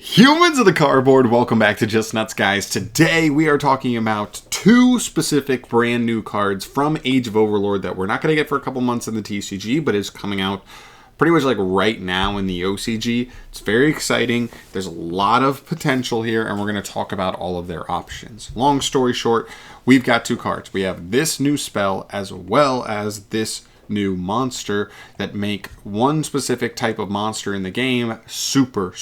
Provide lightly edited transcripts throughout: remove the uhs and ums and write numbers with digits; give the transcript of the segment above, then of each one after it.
Humans of the cardboard, welcome back to Just Nuts, guys. Today we are talking about two specific brand new cards from Age of Overlord that we're not going to get for a couple months in the TCG, but is coming out pretty much like right now in the OCG. It's very exciting. There's a lot of potential here, and we're going to talk about all of their options. Long story short, we've got two cards. We have this new spell as well as this new monster that make one specific type of monster in the game super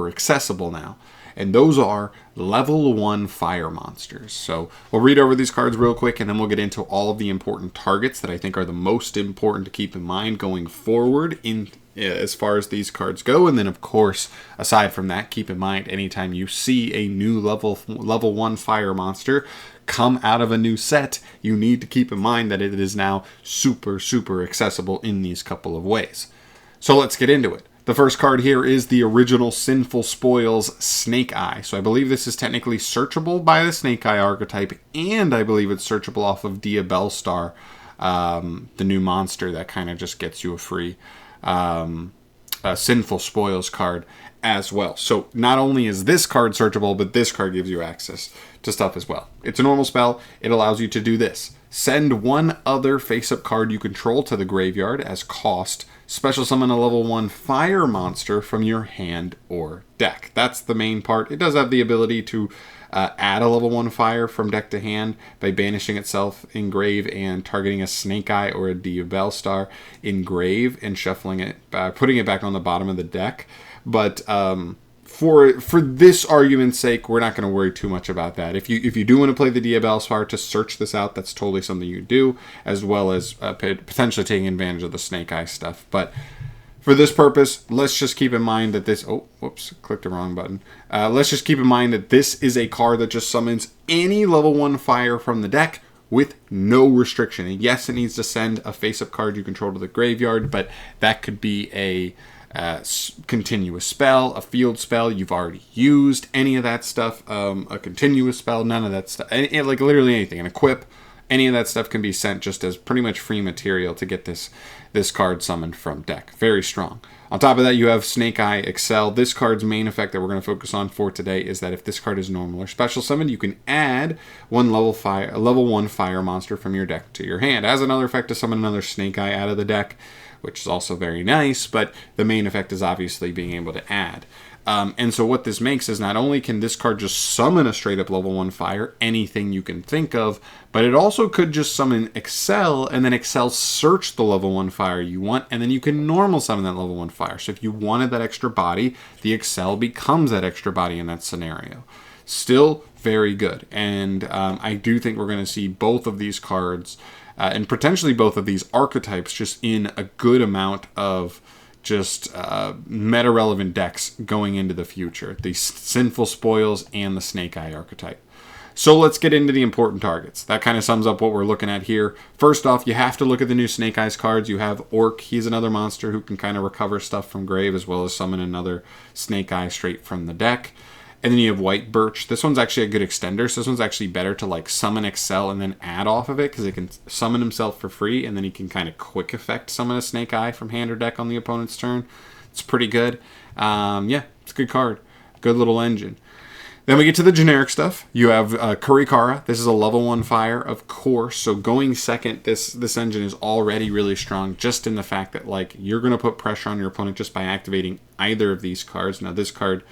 accessible now, and those are level 1 fire monsters. So we'll read over these cards real quick, and then we'll get into all of the important targets that I think are the most important to keep in mind going forward in as far as these cards go. And then of course, aside from that, keep in mind anytime you see a new level 1 fire monster come out of a new set, you need to keep in mind that it is now super accessible in these couple of ways. So let's get into it. The first card here is the original Sinful Spoils Snakeeye. So I believe this is technically searchable by the Snakeeye archetype, and I believe it's searchable off of Diabellstar, the new monster that kind of just gets you a free Sinful Spoils card as well. So not only is this card searchable, but this card gives you access to stuff as well. It's a normal spell. It allows you to do this. Send one other face-up card you control to the graveyard as cost. Special summon a level 1 fire monster from your hand or deck. That's the main part. It does have the ability to add a level 1 fire from deck to hand by banishing itself in grave and targeting a Snakeeye or a Diabellstar in grave and shuffling it, putting it back on the bottom of the deck. But for this argument's sake, we're not going to worry too much about that. If you do want to play the Diabellstar to search this out, that's totally something you do, as well as potentially taking advantage of the Snakeeye stuff. But for this purpose, let's just keep in mind that this... Oh, whoops, clicked the wrong button. Let's just keep in mind that this is a card that just summons any level 1 fire from the deck with no restriction. And yes, it needs to send a face-up card you control to the graveyard, but that could be a continuous spell, a field spell you've already used, any of that stuff, a continuous spell, none of that stuff, like literally anything, an equip, any of that stuff can be sent just as pretty much free material to get this card summoned from deck. Very strong. On top of that, you have Snakeeye Excel. This card's main effect that we're going to focus on for today is that if this card is normal or special summoned, you can add a level 1 fire monster from your deck to your hand. It has another effect to summon another Snakeeye out of the deck, which is also very nice, but the main effect is obviously being able to add. And so what this makes is not only can this card just summon a straight up level 1 fire, anything you can think of, but it also could just summon Excel, and then Excel search the level 1 fire you want, and then you can normal summon that level 1 fire. So if you wanted that extra body, the Excel becomes that extra body in that scenario. Still very good. And I do think we're going to see both of these cards and potentially both of these archetypes just in a good amount of just meta-relevant decks going into the future. The Sinful Spoils and the Snakeeye archetype. So let's get into the important targets. That kind of sums up what we're looking at here. First off, you have to look at the new Snakeeyes cards. You have Orc. He's another monster who can kind of recover stuff from grave as well as summon another Snakeeye straight from the deck. And then you have White Birch. This one's actually a good extender, so this one's actually better to like summon Excel and then add off of it, because it can summon himself for free, and then he can kind of quick effect summon a Snakeeye from hand or deck on the opponent's turn. It's pretty good. Yeah, it's a good card. Good little engine. Then we get to the generic stuff. You have Kurikara. This is a level 1 fire, of course. So going second, this engine is already really strong, just in the fact that like you're going to put pressure on your opponent just by activating either of these cards. Now this card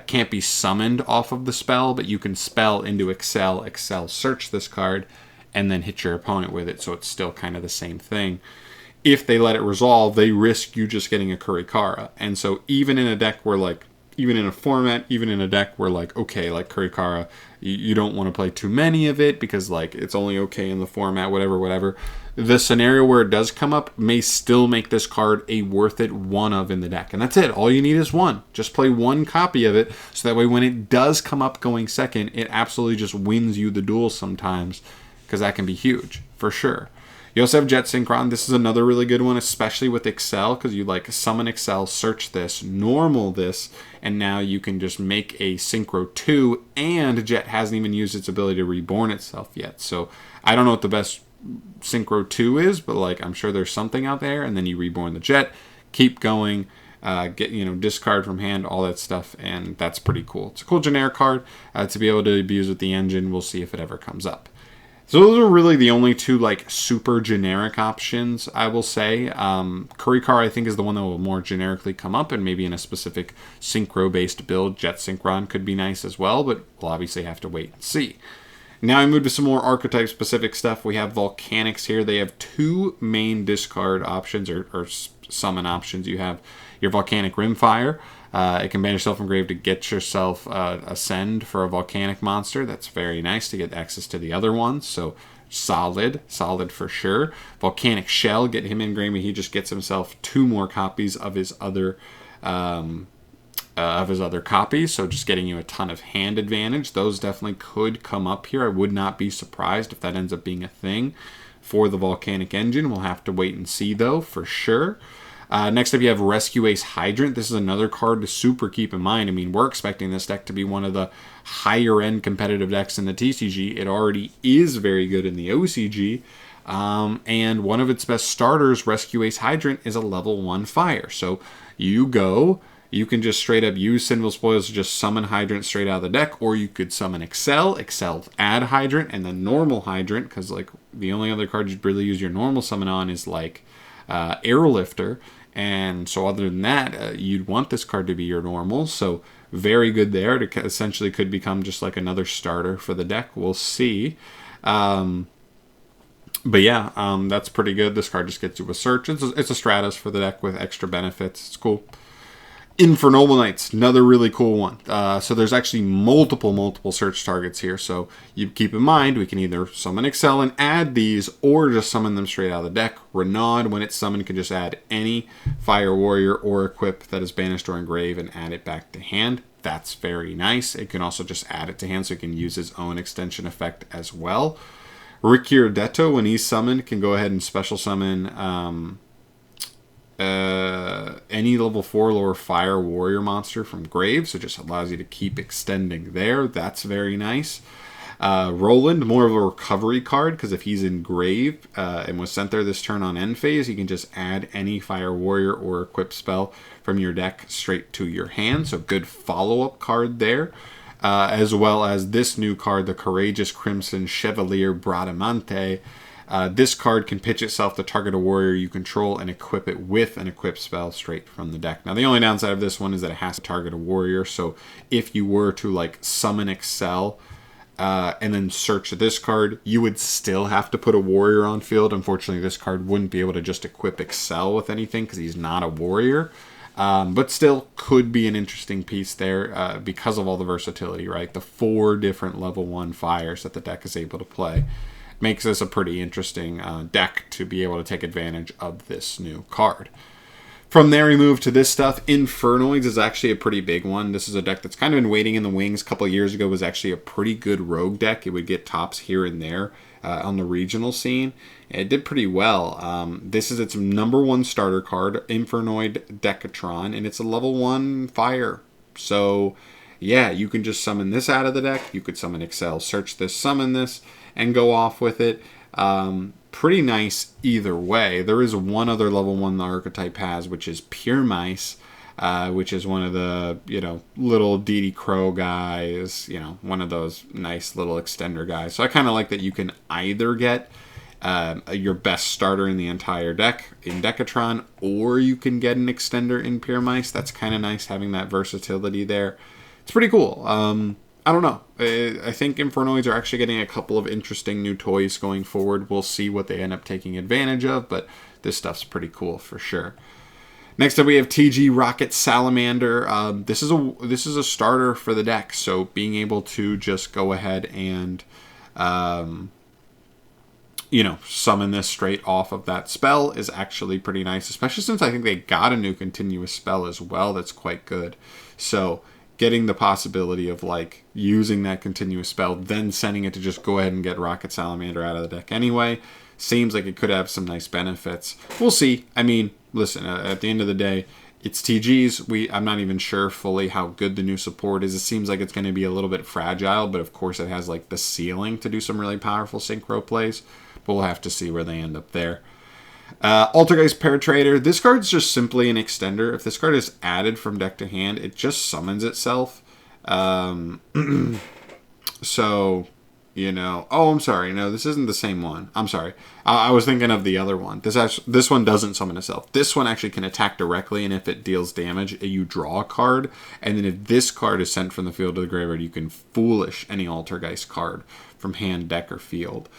can't be summoned off of the spell, but you can spell into Excel search this card, and then hit your opponent with it, so it's still kind of the same thing. If they let it resolve, they risk you just getting a Kurikara. And so even in a deck where like, even in a format, even in a deck where like, okay, like Kurikara, you don't want to play too many of it because like it's only okay in the format, whatever. The scenario where it does come up may still make this card a worth it one of in the deck. And that's it. All you need is one. Just play one copy of it, so that way when it does come up going second, it absolutely just wins you the duel sometimes, because that can be huge, for sure. You also have Jet Synchron. This is another really good one, especially with Excel, because you like summon Excel, search this, normal this, and now you can just make a Synchro 2, and Jet hasn't even used its ability to reborn itself yet. So I don't know what the best Synchro 2 is, but like I'm sure there's something out there, and then you reborn the Jet, keep going. discard from hand, all that stuff, and that's pretty cool. It's a cool generic card to be able to be used with the engine. We'll see if it ever comes up. So those are really the only two like super generic options, I will say. Kurikar, I think, is the one that will more generically come up, and maybe in a specific synchro-based build. Jet Synchron could be nice as well, but we'll obviously have to wait and see. Now I move to some more archetype-specific stuff. We have Volcanics here. They have two main discard options, or summon options. You have your Volcanic Rimfire. It can banish yourself from grave to get yourself a send for a volcanic monster. That's very nice to get access to the other ones. So solid for sure. Volcanic Shell, get him in grave, and he just gets himself 2 more copies of his other copies. So just getting you a ton of hand advantage. Those definitely could come up here. I would not be surprised if that ends up being a thing for the Volcanic Engine. We'll have to wait and see though, for sure. Next up, you have Rescue Ace Hydrant. This is another card to super keep in mind. I mean, we're expecting this deck to be one of the higher-end competitive decks in the TCG. It already is very good in the OCG. And one of its best starters, Rescue Ace Hydrant, is a level 1 fire. So you can just straight up use Sinful Spoils to just summon Hydrant straight out of the deck, or you could summon Excel add Hydrant, and then normal Hydrant, because like the only other card you'd really use your normal summon on is like Airlifter. And so other than that, you'd want this card to be your normal. So very good there. To essentially could become just like another starter for the deck. We'll see. But yeah, that's pretty good. This card just gets you a search. It's a Stratus for the deck with extra benefits. It's cool. Infernoids, another really cool one. So there's actually multiple search targets here. So you keep in mind, we can either summon Excel and add these, or just summon them straight out of the deck. Renaud, when it's summoned, can just add any Fire Warrior or equip that is banished or engraved and add it back to hand. That's very nice. It can also just add it to hand, so it can use his own extension effect as well. Ricciardetto, when he's summoned, can go ahead and special summon any level 4 lower Fire Warrior monster from grave, so it just allows you to keep extending there. That's very nice. Roland, more of a recovery card, because if he's in grave and was sent there this turn on end phase, you can just add any Fire Warrior or equip spell from your deck straight to your hand, so good follow-up card there. As well as this new card, the Courageous Crimson Chevalier Bradamante. This card can pitch itself to target a warrior you control and equip it with an equip spell straight from the deck. Now, the only downside of this one is that it has to target a warrior. So if you were to like summon Excel and then search this card, you would still have to put a warrior on field. Unfortunately, this card wouldn't be able to just equip Excel with anything because he's not a warrior. But still could be an interesting piece there because of all the versatility, right? The 4 different level 1 fires that the deck is able to play. Makes this a pretty interesting deck to be able to take advantage of this new card. From there, we move to this stuff. Infernoids is actually a pretty big one. This is a deck that's kind of been waiting in the wings. A couple of years ago, it was actually a pretty good rogue deck. It would get tops here and there on the regional scene. It did pretty well. This is its number 1 starter card, Infernoid Decatron, and it's a level 1 fire. So yeah, you can just summon this out of the deck. You could summon Excel, search this, summon this, and go off with it. Pretty nice either way. There is one other level 1 the archetype has, which is Pure Mice, which is one of the, little DD Crow guys, one of those nice little extender guys. So I kind of like that you can either get your best starter in the entire deck in Decatron, or you can get an extender in Pure Mice. That's kind of nice having that versatility there. It's pretty cool. I don't know. I think Infernoids are actually getting a couple of interesting new toys going forward. We'll see what they end up taking advantage of, but this stuff's pretty cool for sure. Next up, we have TG Rocket Salamander. This is a starter for the deck, so being able to just go ahead and summon this straight off of that spell is actually pretty nice, especially since I think they got a new continuous spell as well that's quite good. So getting the possibility of like using that continuous spell, then sending it to just go ahead and get Rocket Salamander out of the deck anyway, seems like it could have some nice benefits. We'll see. I mean, listen, at the end of the day, it's TGs. I'm not even sure fully how good the new support is. It seems like it's going to be a little bit fragile, but of course it has like the ceiling to do some really powerful synchro plays. But we'll have to see where they end up there. Altergeist Paratrader. This card's just simply an extender. If this card is added from deck to hand, it just summons itself. So, you know... Oh, I'm sorry. No, this isn't the same one. I'm sorry. I was thinking of the other one. This one doesn't summon itself. This one actually can attack directly, and if it deals damage, you draw a card. And then if this card is sent from the field to the graveyard, you can Foolish any Altergeist card from hand, deck, or field.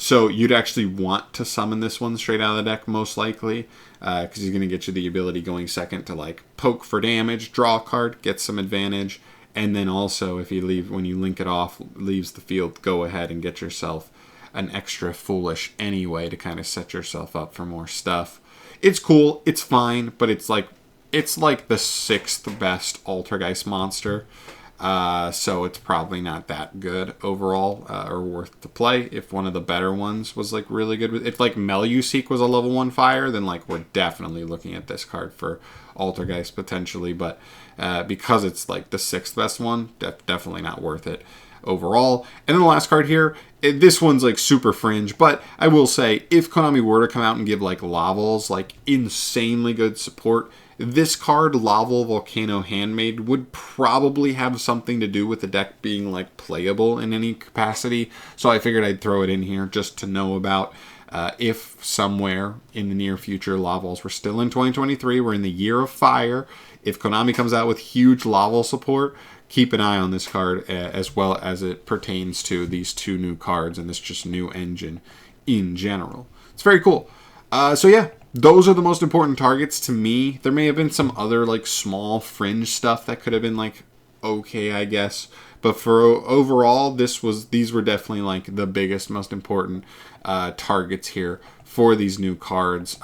So you'd actually want to summon this one straight out of the deck, most likely, because he's going to get you the ability going second to like poke for damage, draw a card, get some advantage, and then also if you leave, when you link it off, leaves the field, go ahead and get yourself an extra Foolish anyway to kind of set yourself up for more stuff. It's cool, it's fine, but it's like the 6th best Altergeist monster. So it's probably not that good overall, or worth to play. If one of the better ones was like really good, if like Meluseek was a level 1 fire, then like we're definitely looking at this card for Altergeist potentially. But because it's like the 6th best one, definitely not worth it overall. And then the last card here, this one's like super fringe, but I will say if Konami were to come out and give like Laval's like insanely good support, this card, Laval Volcano Handmade, would probably have something to do with the deck being like playable in any capacity. So I figured I'd throw it in here just to know about if somewhere in the near future Lavals, we're still in 2023, we're in the year of fire. If Konami comes out with huge Laval support, keep an eye on this card as well as it pertains to these 2 new cards and this just new engine in general. It's very cool. So yeah, those are the most important targets to me. There may have been some other like small fringe stuff that could have been like okay, I guess. But for overall, these were definitely like the biggest, most important targets here for these new cards.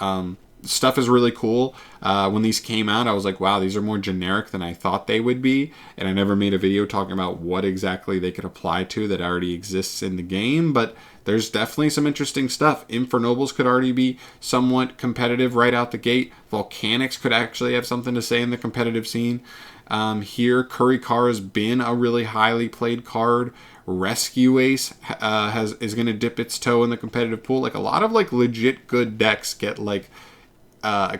Stuff is really cool. When these came out, I was like, wow, these are more generic than I thought they would be. And I never made a video talking about what exactly they could apply to that already exists in the game. But there's definitely some interesting stuff. Infernoids could already be somewhat competitive right out the gate. Volcanics could actually have something to say in the competitive scene. Here, Kurikara has been a really highly played card. Rescue Ace is going to dip its toe in the competitive pool. Like a lot of like legit good decks get like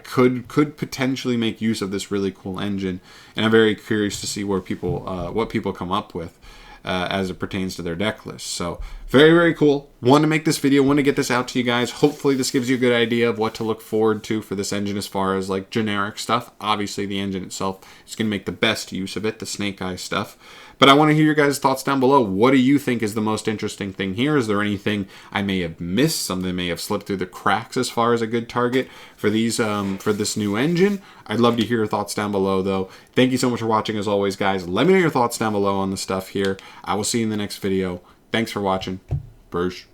could potentially make use of this really cool engine, and I'm very curious to see where people what people come up with as it pertains to their deck list. So very, very cool. Want to make this video, want to get this out to you guys. Hopefully this gives you a good idea of what to look forward to for this engine as far as like generic stuff. Obviously the engine itself is going to make the best use of it, the Snakeeyes stuff. But I want to hear your guys' thoughts down below. What do you think is the most interesting thing here? Is there anything I may have missed? Something that may have slipped through the cracks as far as a good target for these for this new engine? I'd love to hear your thoughts down below, though. Thank you so much for watching, as always, guys. Let me know your thoughts down below on the stuff here. I will see you in the next video. Thanks for watching. Bruce.